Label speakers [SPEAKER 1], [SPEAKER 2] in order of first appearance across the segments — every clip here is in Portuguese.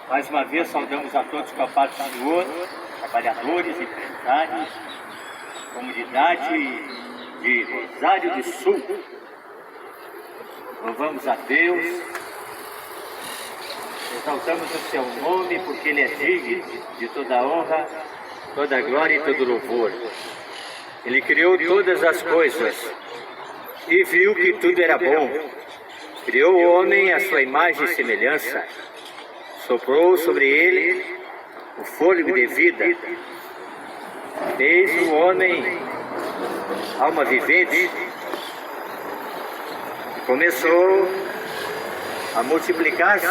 [SPEAKER 1] Mais uma vez saudamos a todos com a paz do Senhor, trabalhadores, empresários, comunidade de Rosário do Sul. Louvamos a Deus, exaltamos o seu nome porque Ele é digno de toda honra, toda glória e todo louvor. Ele criou todas as coisas e viu que tudo era bom. Criou o homem à sua imagem e semelhança, soprou sobre ele o fôlego de vida, fez o homem alma vivente e começou a multiplicar-se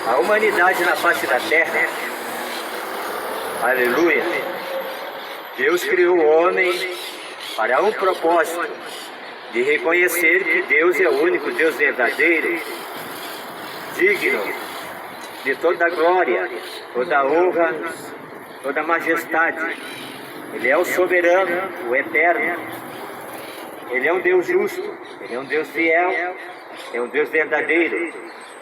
[SPEAKER 1] a humanidade na face da terra. Aleluia! Deus criou o homem para um propósito, de reconhecer que Deus é o único Deus verdadeiro, digno de toda glória, toda honra, toda majestade. Ele é o soberano, o eterno. Ele é um Deus justo, Ele é um Deus fiel, é um Deus verdadeiro.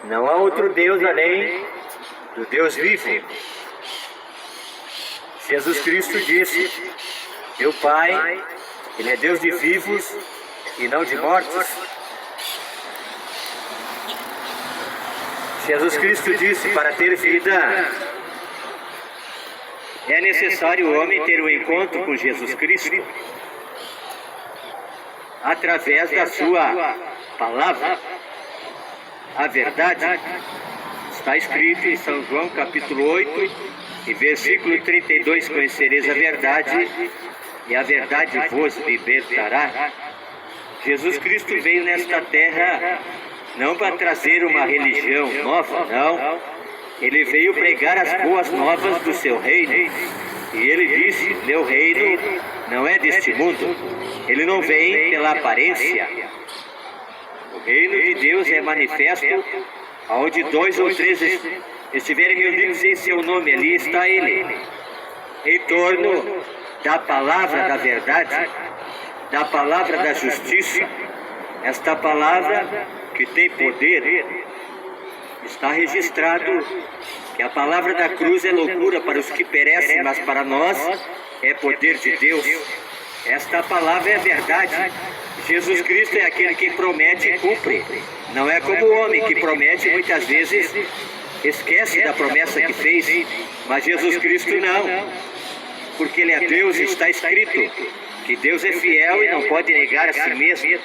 [SPEAKER 1] Não há outro Deus além do Deus vivo. Jesus Cristo disse: meu Pai, Ele é Deus de vivos e não de mortos. Jesus Cristo disse: para ter vida é necessário o homem ter um encontro com Jesus Cristo através da sua palavra. A verdade está escrito em São João capítulo 8 e versículo 32: conhecereis a verdade e a verdade vos libertará. Jesus Cristo veio nesta terra não para trazer uma religião nova, não. Ele veio pregar as boas novas do seu reino. E ele disse: meu reino não é deste mundo. Ele não vem pela aparência. O reino de Deus é manifesto onde 2 ou 3 estiverem reunidos em seu nome. Ali está Ele, em torno da palavra da verdade, da palavra da justiça. Esta palavra que tem poder. Está registrado que a palavra da cruz é loucura para os que perecem, mas para nós é poder de Deus. Esta palavra é verdade. Jesus Cristo é aquele que promete e cumpre. Não é como o homem que promete e muitas vezes esquece da promessa que fez. Mas Jesus Cristo não, porque Ele é Deus e está escrito que Deus é fiel e não pode negar a si mesmo.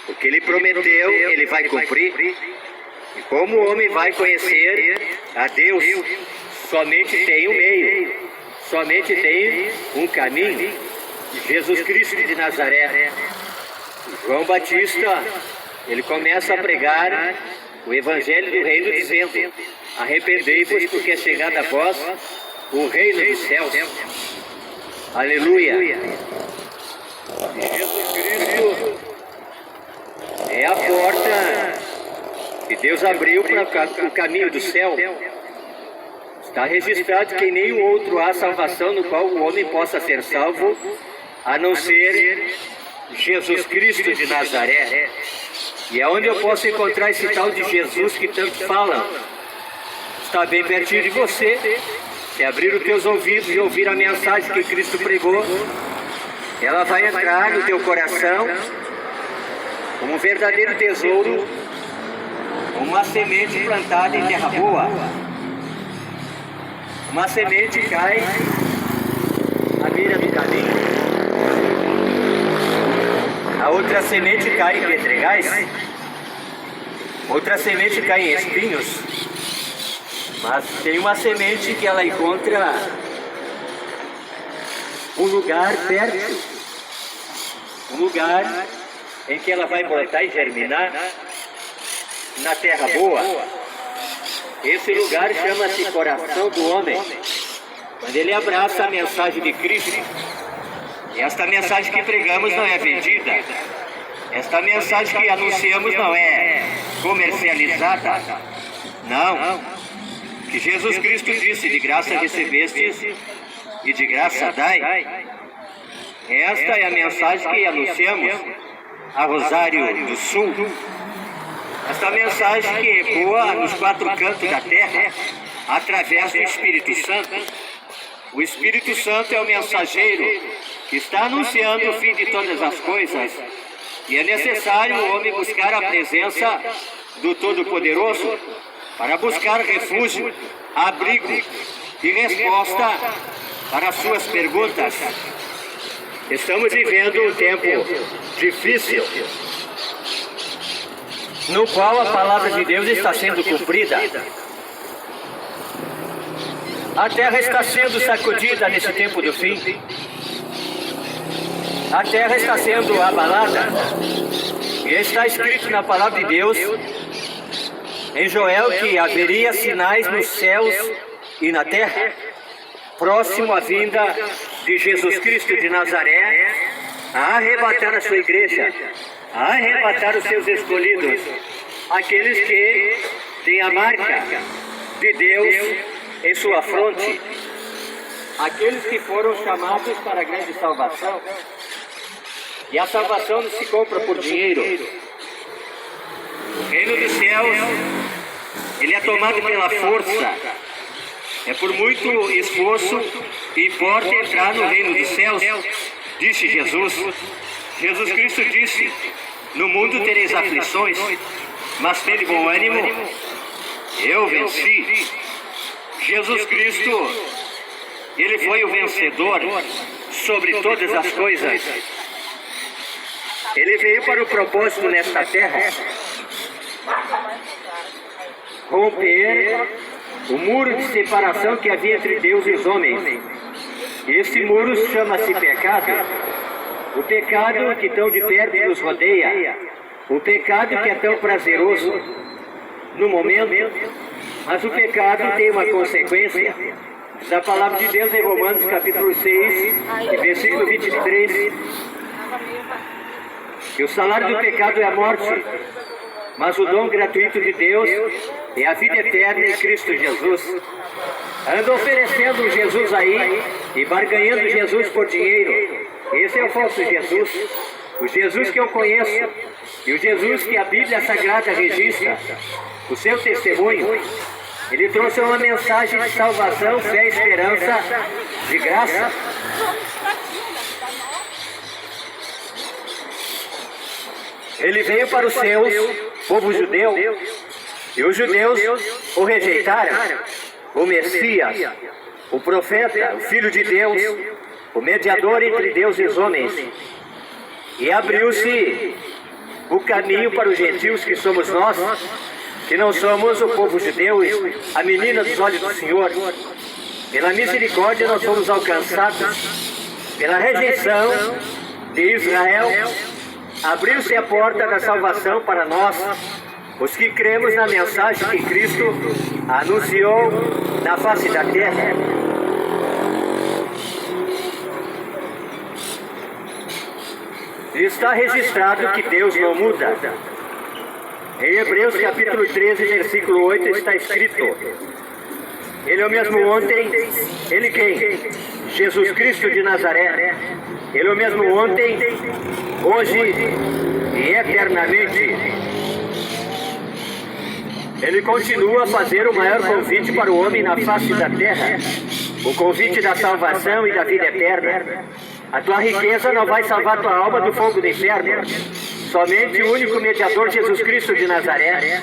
[SPEAKER 1] O que Ele prometeu, Ele vai cumprir. E como o homem vai conhecer a Deus? Somente tem um meio, somente tem um caminho: Jesus Cristo de Nazaré. João Batista, ele começa a pregar o Evangelho do Reino dizendo: arrependei-vos, porque é chegada a vós o reino dos céus. Aleluia! Jesus Cristo é a porta que Deus abriu para o caminho do céu. Está registrado que em nenhum outro há salvação no qual o homem possa ser salvo, a não ser Jesus Cristo de Nazaré. E é onde eu posso encontrar esse tal de Jesus que tanto falam. Está bem pertinho de você. Se abrir os teus ouvidos e ouvir a mensagem que Cristo pregou, ela vai entrar no teu coração como um verdadeiro tesouro, uma semente plantada em terra boa. Uma semente cai à beira do caminho, a outra semente cai em pedregais, outra semente cai em espinhos. Mas tem uma semente que ela encontra um lugar fértil, um lugar em que ela vai brotar e germinar na terra boa. Esse lugar chama-se coração do homem. Quando ele abraça a mensagem de Cristo, e esta mensagem que pregamos não é vendida, esta mensagem que anunciamos não é comercializada, não. Que Jesus Cristo disse: de graça recebestes e de graça dai. Esta é a mensagem que anunciamos a Rosário do Sul. Esta mensagem que ecoa nos 4 cantos da terra, através do Espírito Santo. O Espírito Santo é o mensageiro que está anunciando o fim de todas as coisas. E é necessário o homem buscar a presença do Todo-Poderoso para buscar refúgio, abrigo e resposta para as suas perguntas. Estamos vivendo um tempo difícil, no qual a palavra de Deus está sendo cumprida. A terra está sendo sacudida nesse tempo do fim. A terra está sendo abalada. E está escrito na palavra de Deus, em Joel, que haveria sinais nos céus e na terra, próximo à vinda de Jesus Cristo de Nazaré, a arrebatar a sua igreja, a arrebatar os seus escolhidos, aqueles que têm a marca de Deus em sua fronte, aqueles que foram chamados para a grande salvação. E a salvação não se compra por dinheiro. O reino dos céus, ele é tomado pela força. É por muito esforço que importa entrar no reino dos céus, disse Jesus. Jesus Cristo disse: no mundo tereis aflições, mas tende bom ânimo, eu venci. Jesus Cristo, ele foi o vencedor sobre todas as coisas. Ele veio para o propósito nesta terra romper o muro de separação que havia entre Deus e os homens. Esse muro chama-se pecado. O pecado que tão de perto nos rodeia. O pecado que é tão prazeroso no momento. Mas o pecado tem uma consequência. Diz a palavra de Deus em Romanos capítulo 6, versículo 23. Que o salário do pecado é a morte, mas o dom gratuito de Deus é a vida eterna em Cristo Jesus. Anda oferecendo Jesus aí e barganhando Jesus por dinheiro. Esse é o falso Jesus. O Jesus que eu conheço e o Jesus que a Bíblia Sagrada registra, o seu testemunho. Ele trouxe uma mensagem de salvação, fé, esperança, de graça. Ele veio para os seus, povo judeu, e os judeus o rejeitaram. O Messias, o profeta, o Filho de Deus, o mediador entre Deus e os homens. E abriu-se o caminho para os gentios, que somos nós, que não somos o povo judeu, a menina dos olhos do Senhor. Pela misericórdia nós fomos alcançados. Pela rejeição de Israel, abriu-se a porta da salvação para nós, os que cremos na mensagem que Cristo anunciou na face da terra. Está registrado que Deus não muda. Em Hebreus capítulo 13, versículo 8 está escrito: Ele é o mesmo ontem, Ele quem? Jesus Cristo de Nazaré. Ele é o mesmo ontem, hoje e eternamente. Ele continua a fazer o maior convite para o homem na face da terra, o convite da salvação e da vida eterna. A tua riqueza não vai salvar tua alma do fogo do inferno. Somente o único mediador, Jesus Cristo de Nazaré.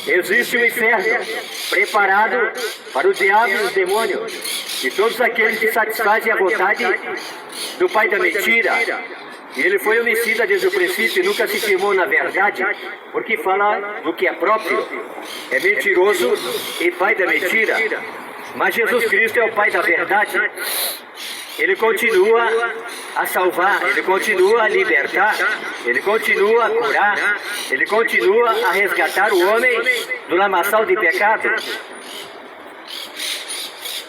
[SPEAKER 1] Existe um inferno preparado para o diabo e os demônios e todos aqueles que satisfazem a vontade do pai da mentira. E ele foi homicida desde o princípio e nunca se firmou na verdade, porque fala do que é próprio. É mentiroso e pai da mentira. Mas Jesus Cristo é o pai da verdade. Ele continua a salvar, Ele continua a libertar, Ele continua a curar, Ele continua a resgatar o homem do lamaçal de pecado.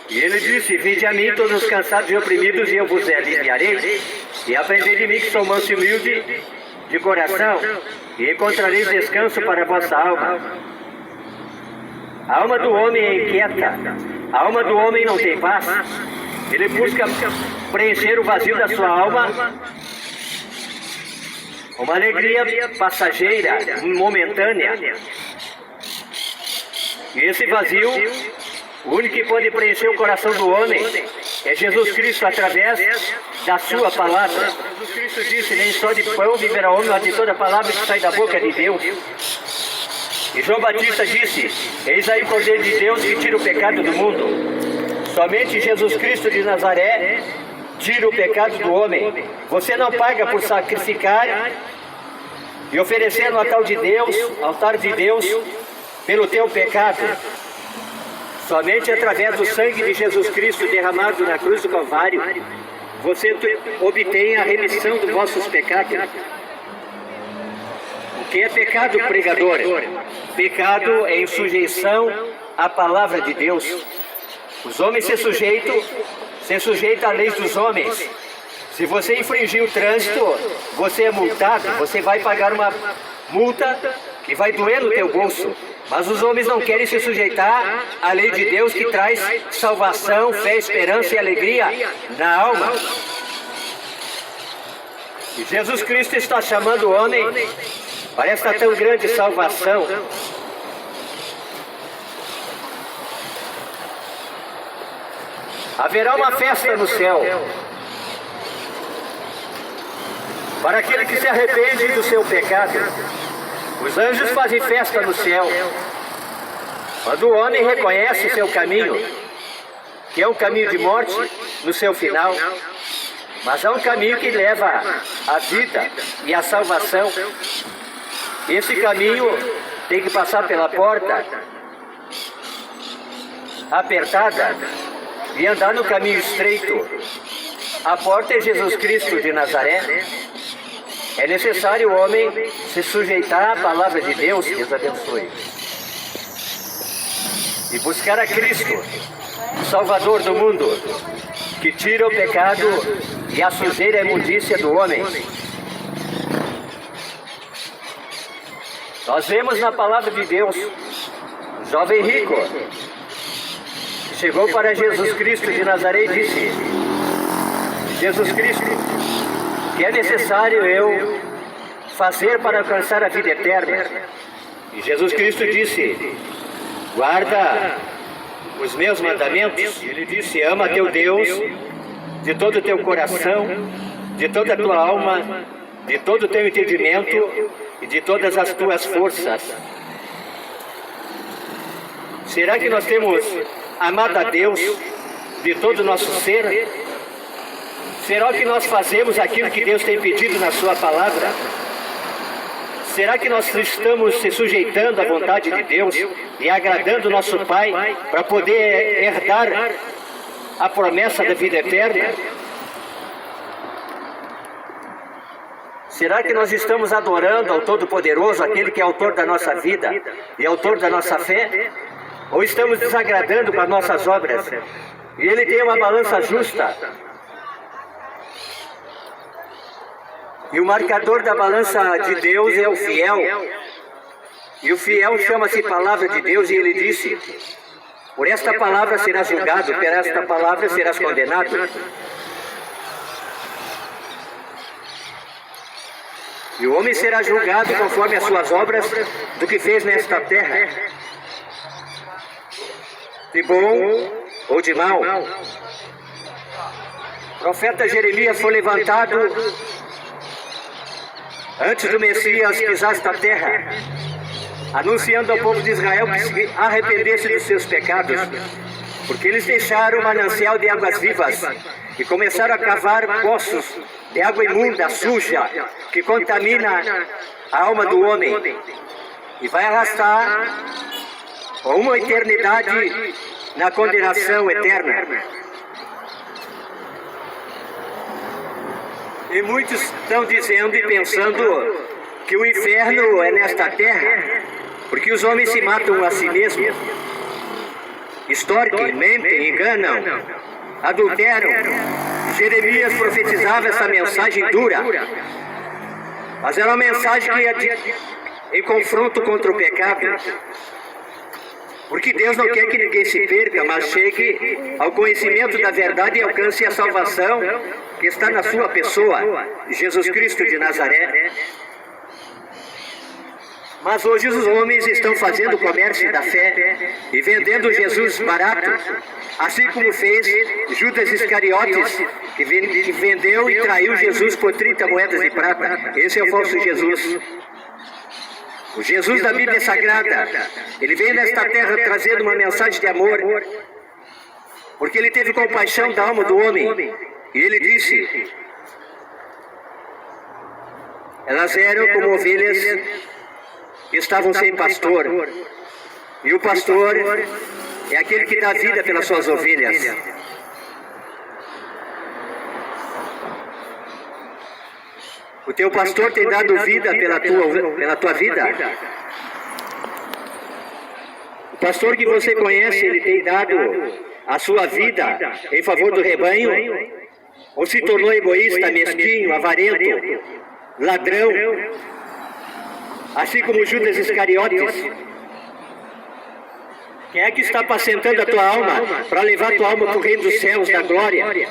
[SPEAKER 1] E Ele disse: vinde a mim todos os cansados e oprimidos, e eu vos aliviarei. E aprendei de mim, que sou manso e humilde de coração, e encontrareis descanso para a vossa alma. A alma do homem é inquieta, a alma do homem não tem paz. Ele busca preencher o vazio da sua alma uma alegria passageira, momentânea. E esse vazio, o único que pode preencher o coração do homem é Jesus Cristo através da sua palavra. Jesus Cristo disse: nem só de pão viverá o homem, mas de toda palavra que sai da boca de Deus. E João Batista disse: eis aí o Cordeiro de Deus que tira o pecado do mundo. Somente Jesus Cristo de Nazaré tira o pecado do homem. Você não paga por sacrificar e oferecer no altar de Deus, pelo teu pecado. Somente através do sangue de Jesus Cristo derramado na cruz do Calvário, você obtém a remissão dos vossos pecados. O que é pecado, pregador? Pecado é em sujeição à palavra de Deus. Os homens se sujeitam à lei dos homens. Se você infringir o trânsito, você é multado, você vai pagar uma multa que vai doer no teu bolso. Mas os homens não querem se sujeitar à lei de Deus, que traz salvação, fé, esperança e alegria na alma. E Jesus Cristo está chamando o homem para esta tão grande salvação. Haverá uma festa no céu para aquele que se arrepende do seu pecado. Os anjos fazem festa no céu quando o homem reconhece o seu caminho, que é um caminho de morte no seu final, mas é um caminho que leva à vida e à salvação. Esse caminho tem que passar pela porta apertada e andar no caminho estreito. A porta é Jesus Cristo de Nazaré. É necessário o homem se sujeitar à palavra de Deus, Deus abençoe, e buscar a Cristo, o Salvador do mundo, que tira o pecado e a sujeira e a imundícia do homem. Nós vemos na palavra de Deus um jovem rico que chegou para Jesus Cristo de Nazaré e disse: Jesus Cristo, que é necessário eu fazer para alcançar a vida eterna? E Jesus Cristo disse: guarda os meus mandamentos. Ele disse: ama teu Deus de todo o teu coração, de toda a tua alma, de todo o teu entendimento e de todas as tuas forças. Será que nós temos amado a Deus de todo o nosso ser? Será que nós fazemos aquilo que Deus tem pedido na sua palavra? Será que nós estamos se sujeitando à vontade de Deus e agradando o nosso Pai para poder herdar a promessa da vida eterna? Será que nós estamos adorando ao Todo-Poderoso, aquele que é autor da nossa vida e autor da nossa fé? Ou estamos desagradando com as nossas obras? E Ele tem uma balança justa. E o marcador da balança de Deus é o fiel. E o fiel chama-se palavra de Deus, e Ele disse: por esta palavra serás julgado, por esta palavra serás condenado. E o homem será julgado conforme as suas obras do que fez nesta terra, de bom ou de mal. O profeta Jeremias foi levantado antes do Messias pisar esta terra, anunciando ao povo de Israel que se arrependesse dos seus pecados, porque eles deixaram o manancial de águas vivas e começaram a cavar poços de água imunda, suja, que contamina a alma do homem e vai arrastar uma eternidade na condenação eterna. E muitos estão dizendo e pensando que o inferno é nesta terra, porque os homens se matam a si mesmos, extorquem, mentem, enganam, adulteram. Jeremias profetizava essa mensagem dura, mas era uma mensagem que ia em confronto contra o pecado, porque Deus não quer que ninguém se perca, mas chegue ao conhecimento da verdade e alcance a salvação que está na sua pessoa, Jesus Cristo de Nazaré. Mas hoje os homens estão fazendo comércio da fé e vendendo Jesus barato, assim como fez Judas Iscariotes, que vendeu e traiu Jesus por 30 moedas de prata. Esse é o falso Jesus. O Jesus da Bíblia Sagrada, ele veio nesta terra trazendo uma mensagem de amor, porque ele teve compaixão da alma do homem. E ele disse: elas eram como ovelhas que estavam sem pastor, e o pastor é aquele que dá vida pelas suas ovelhas. O teu pastor tem dado vida pela tua vida. O pastor que você conhece, ele tem dado a sua vida em favor do rebanho? Ou se tornou egoísta, mesquinho, avarento, ladrão, assim como Judas Iscariotes? Quem é que está apacentando a tua alma para levar a tua alma para o reino dos céus, da glória?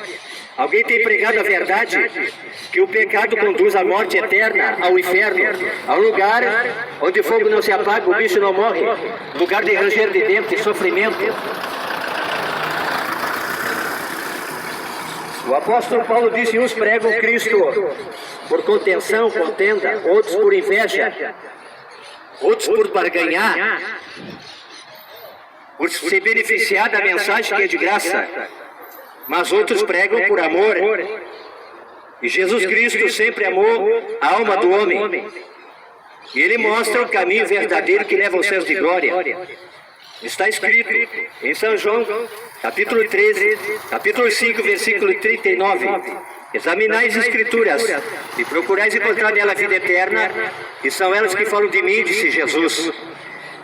[SPEAKER 1] Alguém tem pregado a verdade? Que o pecado conduz à morte eterna, ao inferno, ao lugar onde o fogo não se apaga, o bicho não morre, lugar de ranger de dentro e sofrimento. O apóstolo Paulo disse: uns pregam Cristo por contenção, contenda, outros por inveja, outros por barganhar, por se beneficiar da mensagem que é de graça, mas outros pregam por amor. E Jesus Cristo sempre amou a alma do homem, e Ele mostra o caminho verdadeiro que leva aos céus de glória. Está escrito em São João, capítulo 13, capítulo 5, versículo 39. Examinai as Escrituras e procurais encontrar nela a vida eterna, e são elas que falam de mim, disse Jesus.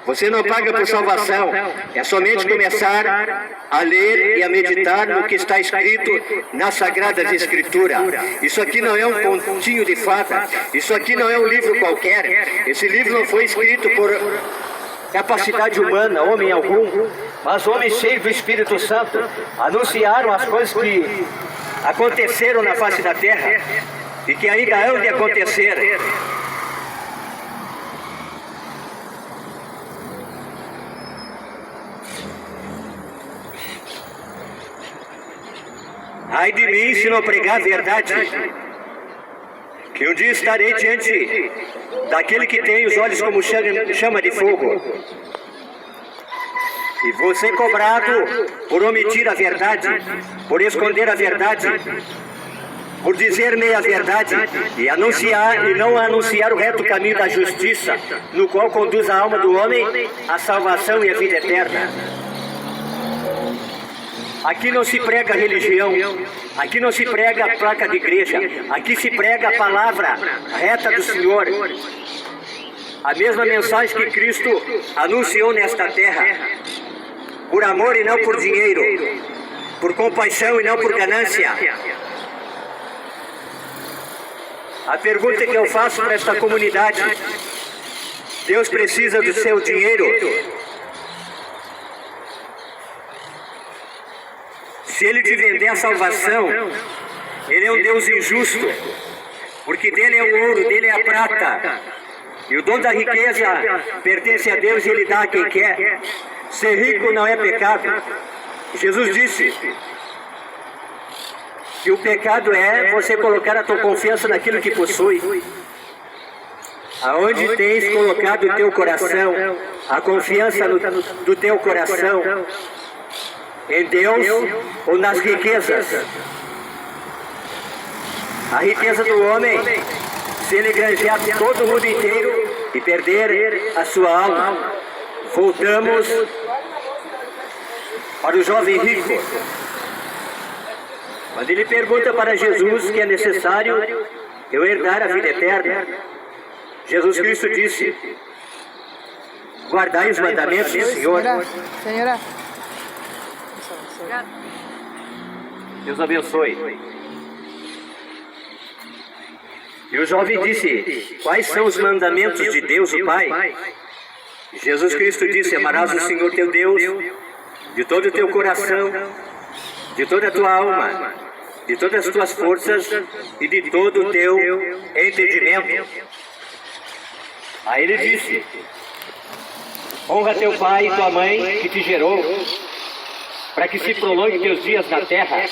[SPEAKER 1] Você não paga por salvação, é somente começar a ler e a meditar no que está escrito nas Sagradas Escrituras. Isso aqui não é um continho de fada, isso aqui não é um livro qualquer, esse livro não foi escrito por capacidade humana, homem algum, mas homens cheios do Espírito Santo anunciaram as coisas que aconteceram na face da terra e que ainda hão de acontecer. Ai de mim se não pregar a verdade, que um dia estarei diante daquele que tem os olhos como chama de fogo, e vou ser cobrado por omitir a verdade, por esconder a verdade, por dizer meia verdade e anunciar e não anunciar o reto caminho da justiça, no qual conduz a alma do homem à salvação e à vida eterna. Aqui não se prega religião, aqui não se prega a placa de igreja, aqui se prega a palavra reta do Senhor. A mesma mensagem que Cristo anunciou nesta terra, por amor e não por dinheiro, por compaixão e não por ganância. A pergunta que eu faço para esta comunidade: Deus precisa do seu dinheiro? Se Ele te vender a salvação, Ele é um Deus injusto, porque dele é o ouro, dele é a prata, e o dom da riqueza pertence a Deus e Ele dá a quem quer. Ser rico não é pecado. Jesus disse que o pecado é você colocar a tua confiança naquilo que possui. Aonde tens colocado o teu coração, a confiança do teu coração, em Deus ou nas riquezas? A riqueza do homem, se ele granjear todo o mundo inteiro e perder a sua alma. Voltamos para o jovem rico. Quando ele pergunta para Jesus que é necessário eu herdar a vida eterna, Jesus Cristo disse: guardai os mandamentos do Senhor.
[SPEAKER 2] Senhora.
[SPEAKER 1] Deus abençoe. E o jovem disse: quais são os mandamentos de Deus o Pai? Jesus Cristo disse: amarás o Senhor teu Deus de todo o teu coração, de toda a tua alma, de todas as tuas forças e de todo o teu entendimento. Aí ele disse: honra teu pai e tua mãe que te gerou, para que se prolongue teus dias na terra.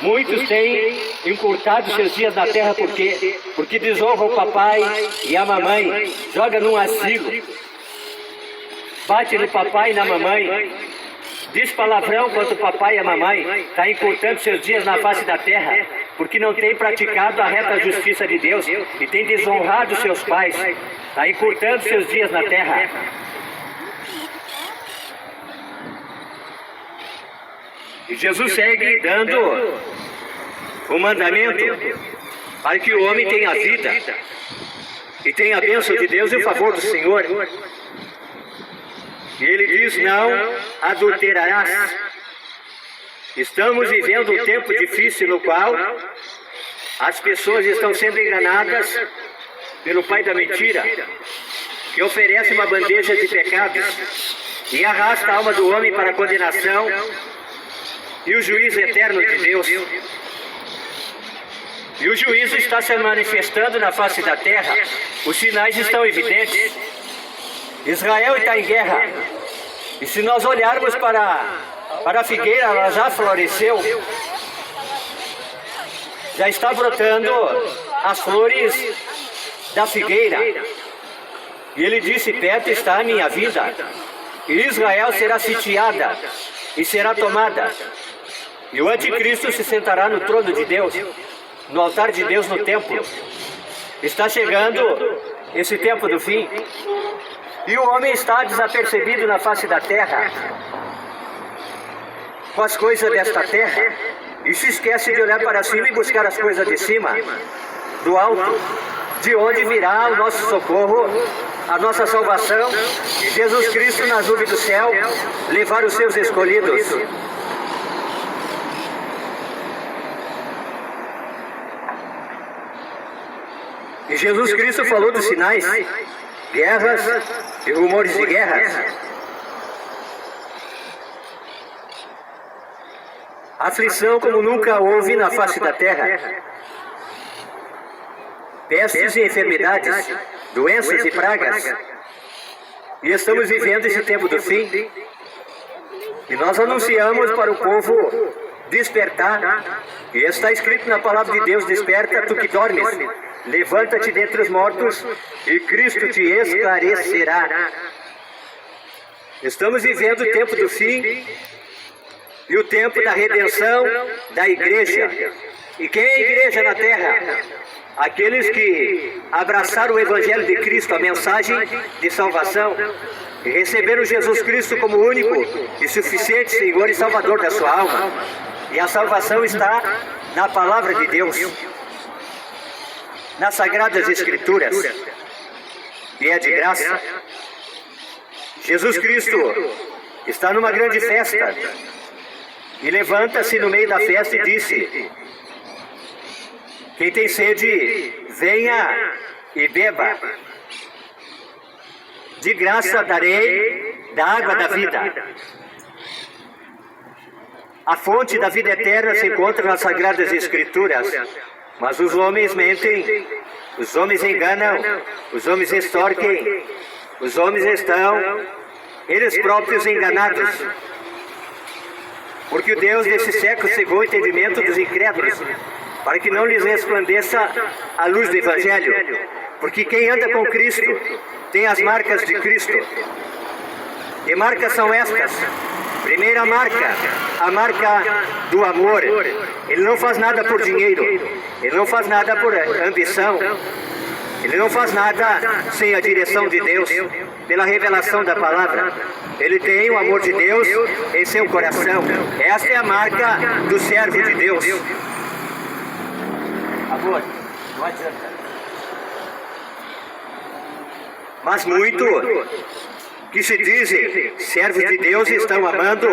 [SPEAKER 1] Muitos têm encurtado seus dias na terra por quê? Porque desonram o papai e a mamãe, joga num asilo, bate no papai e na mamãe, diz palavrão contra o papai e a mamãe, está encurtando seus dias na face da terra, porque não tem praticado a reta justiça de Deus e tem desonrado seus pais, está encurtando seus dias na terra. E Jesus segue dando o mandamento para que o homem tenha vida e tenha a bênção de Deus e o favor do Senhor. E ele diz: não adulterarás. Estamos vivendo um tempo difícil no qual as pessoas estão sendo enganadas pelo pai da mentira, que oferece uma bandeja de pecados e arrasta a alma do homem para a condenação e o juízo eterno de Deus. E o juízo está se manifestando na face da terra. Os sinais estão evidentes. Israel está em guerra. E se nós olharmos para a figueira, ela já floresceu. Já está brotando as flores da figueira. E ele disse: perto está a minha vida. E Israel será sitiada e será tomada. E o anticristo se sentará no trono de Deus, no altar de Deus no templo. Está chegando esse tempo do fim. E o homem está desapercebido na face da terra com as coisas desta terra. E se esquece de olhar para cima e buscar as coisas de cima, do alto, de onde virá o nosso socorro, a nossa salvação. Jesus Cristo nas nuvens do céu, levar os seus escolhidos. E Jesus Cristo falou dos sinais, guerras e rumores de guerras. Aflição como nunca houve na face da terra. Pestes e enfermidades, doenças e pragas. E estamos vivendo esse tempo do fim. E nós anunciamos para o povo despertar. E está escrito na palavra de Deus: desperta, tu que dormes. Levanta-te dentre os mortos e Cristo te esclarecerá. Estamos vivendo o tempo do fim e o tempo da redenção da igreja. E quem é a igreja na terra? Aqueles que abraçaram o Evangelho de Cristo, a mensagem de salvação, e receberam Jesus Cristo como único e suficiente Senhor e Salvador da sua alma. E a salvação está na palavra de Deus, nas Sagradas Escrituras, e é de graça. Jesus Cristo está numa grande festa, e levanta-se no meio da festa e disse: quem tem sede, venha e beba. De graça darei da água da vida. A fonte da vida eterna se encontra nas Sagradas Escrituras. Mas os homens mentem, os homens enganam, os homens extorquem, os homens estão, eles próprios, enganados. Porque o Deus desse século cegou o entendimento dos incrédulos, para que não lhes resplandeça a luz do Evangelho. Porque quem anda com Cristo tem as marcas de Cristo. Que marcas são estas? Primeira marca, a marca do amor. Ele não faz nada por dinheiro, ele não faz nada por ambição, ele não faz nada sem a direção de Deus, pela revelação da palavra. Ele tem o amor de Deus em seu coração. Esta é a marca do servo de Deus. Amor, não adianta. Mas muito que se dizem servos de Deus estão amando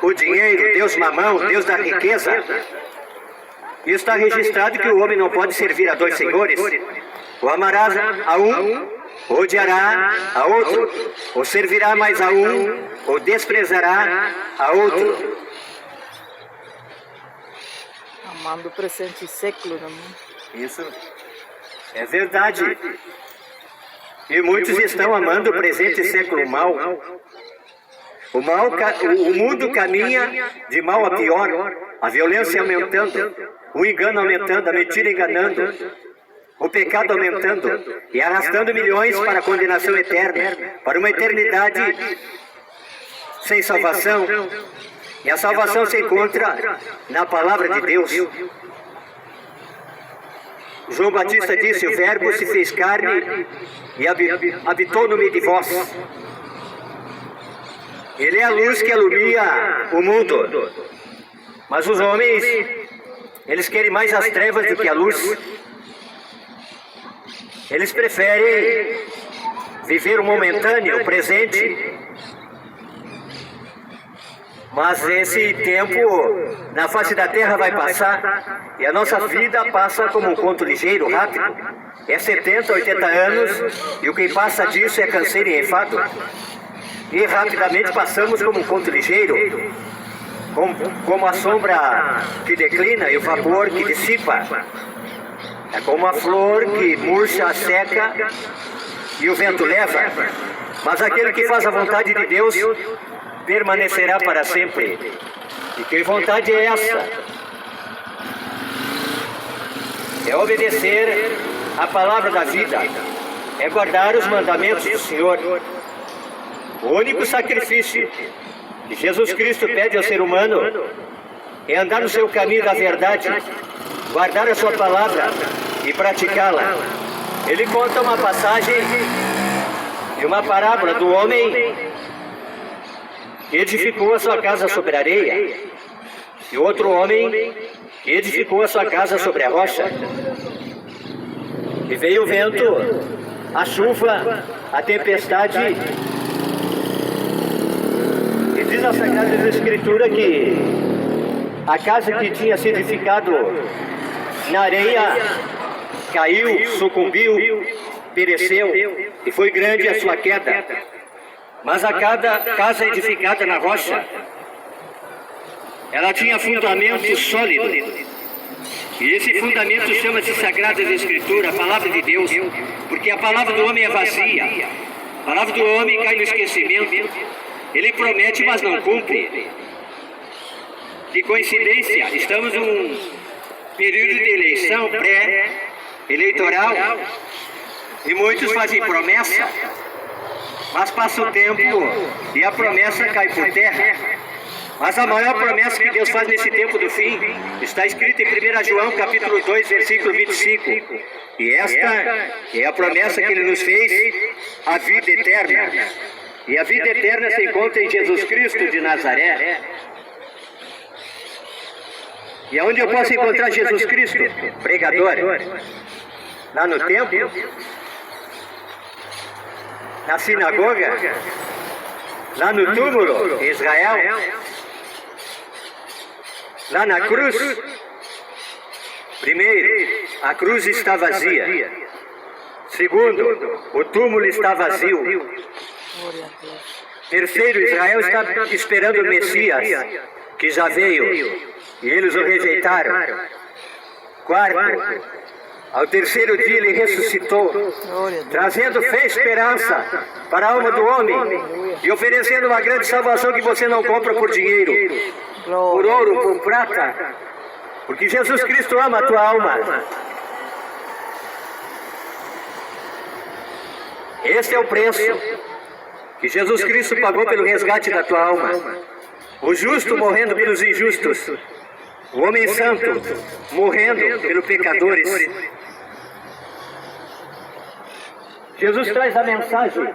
[SPEAKER 1] o dinheiro, Deus mamão, Deus da riqueza. E está registrado que o homem não pode servir a dois senhores. Ou amarás a um, ou odiará a outro, ou servirá mais a um, ou desprezará a outro.
[SPEAKER 2] Amando o presente século, não?
[SPEAKER 1] Isso é verdade. E muitos estão amando o presente século mal. O mundo caminha de mal a pior, a violência aumentando, o engano aumentando, a mentira enganando, o pecado aumentando e arrastando milhões para a condenação eterna, para uma eternidade sem salvação. E a salvação se encontra na palavra de Deus. João Batista disse: o Verbo se fez carne e habitou no meio de vós. Ele é a luz que alumia o mundo. Mas os homens, eles querem mais as trevas do que a luz. Eles preferem viver o momentâneo, o presente. Mas esse tempo na face da terra vai passar. E a nossa vida passa como um conto ligeiro, rápido. É 70, 80 anos. E o que passa disso é canseiro e enfado. E rapidamente passamos como um conto ligeiro, como a sombra que declina e o vapor que dissipa. É como a flor que murcha, seca e o vento leva. Mas aquele que faz a vontade de Deus permanecerá para sempre. E que vontade é essa? É obedecer a palavra da vida, é guardar os mandamentos do Senhor. O único sacrifício que Jesus Cristo pede ao ser humano é andar no seu caminho da verdade, guardar a sua palavra e praticá-la. Ele conta uma passagem e uma parábola do homem que edificou a sua casa sobre a areia e outro homem que edificou a sua casa sobre a rocha. E veio o vento, a chuva, a tempestade. E diz a Sagrada Escritura que a casa que tinha sido edificada na areia caiu, sucumbiu, pereceu, e foi grande a sua queda. Mas a cada casa edificada na rocha, ela tinha fundamento sólido. E esse fundamento chama-se Sagrada Escritura, a palavra de Deus, porque a palavra do homem é vazia. A palavra do homem cai no esquecimento. Ele promete, mas não cumpre. Que coincidência, estamos num período de eleição pré-eleitoral e muitos fazem promessa, mas passa o tempo e a promessa cai por terra. Mas a maior promessa que Deus faz nesse tempo do fim está escrita em 1 João capítulo 2, versículo 25. E esta é a promessa que Ele nos fez, a vida eterna. E a vida eterna se encontra em Jesus Cristo de Nazaré. E aonde eu posso encontrar Jesus Cristo? Pregador. Lá no templo? Na sinagoga? Lá no túmulo? Em Israel? Lá na cruz? Primeiro, a cruz está vazia. Segundo, o túmulo está vazio. Terceiro, Israel está esperando o Messias, que já veio, e eles o rejeitaram. Quarto, ao terceiro dia ele ressuscitou, trazendo fé e esperança para a alma do homem, e oferecendo uma grande salvação que você não compra por dinheiro, por ouro, por prata, porque Jesus Cristo ama a tua alma. Esse é o preço que Jesus Cristo pagou pelo resgate da tua alma. O justo morrendo pelos injustos, o homem santo morrendo pelos pecadores. Jesus traz a mensagem,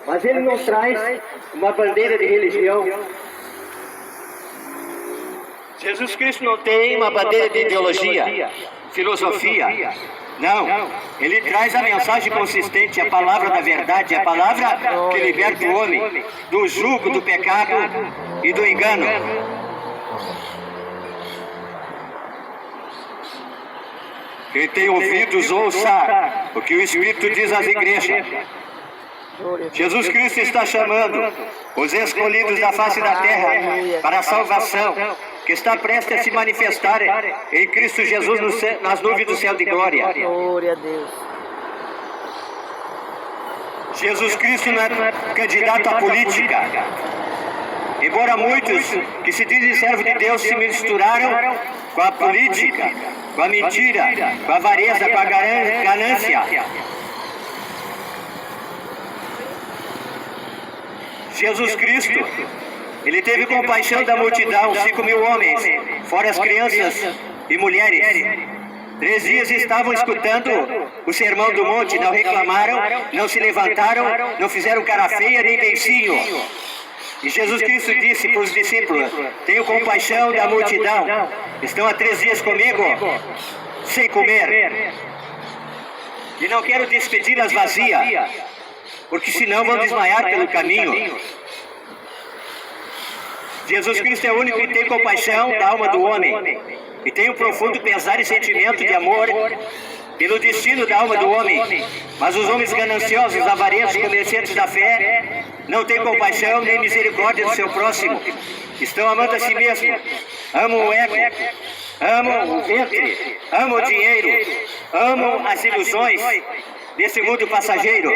[SPEAKER 1] mas Ele não traz uma bandeira de religião. Jesus Cristo não tem uma bandeira de ideologia, filosofia. Não, Ele traz a mensagem consistente, a palavra da verdade, a palavra que liberta o homem do jugo do pecado e do engano. Quem tem ouvidos, ouça o que o Espírito diz às igrejas. Jesus Cristo está chamando os escolhidos da face da terra para a salvação, que está prestes a se manifestar em Cristo Jesus nas nuvens do céu de glória.
[SPEAKER 2] Glória a Deus.
[SPEAKER 1] Jesus Cristo não é candidato à política. Embora muitos que se dizem servos de Deus se misturaram com a política, com a mentira, com a avareza, com a ganância. Jesus Cristo, ele teve compaixão da multidão, 5.000 homens, fora as crianças e mulheres. 3 dias estavam escutando o sermão do monte, não reclamaram, não se levantaram, não fizeram cara feia nem beicinho. E Jesus Cristo disse para os discípulos: tenho compaixão da multidão, estão há 3 dias comigo, sem comer. E não quero despedi-las vazias, porque senão vão desmaiar pelo caminho. Jesus Cristo é o único que tem compaixão da alma do homem, e tem um profundo pesar e sentimento de amor pelo destino da alma do homem. Mas os homens gananciosos, avarentos, comerciantes da fé, não têm compaixão nem misericórdia do seu próximo. Estão amando a si mesmo, amam o ego, amam o ventre, amam o dinheiro, amam as ilusões desse mundo passageiro.